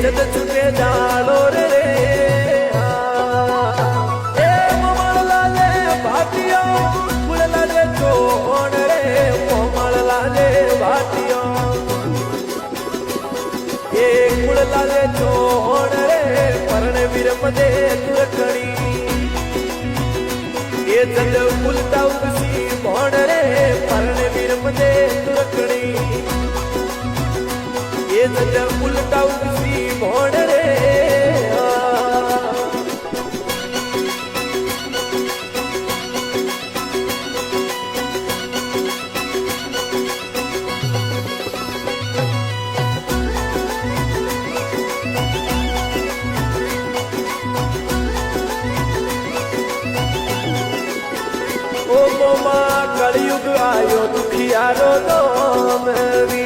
જદ છૂટે જાડો રે એ મમળલા લે ભાટિયો કુળલા લે ચોણ રે મમળલા લે ભાટિયો એ કુળલા લે ચોણ રે પરણે વિરમદે તુરકણી એ જદ ફૂલતા ઉગસી ભોણ રે પરણે વિરમદે તુરકણી એ જદ ફૂલતા ઉગસી ભોણ રે કળિયુગ આયો દુખિયારો દોમ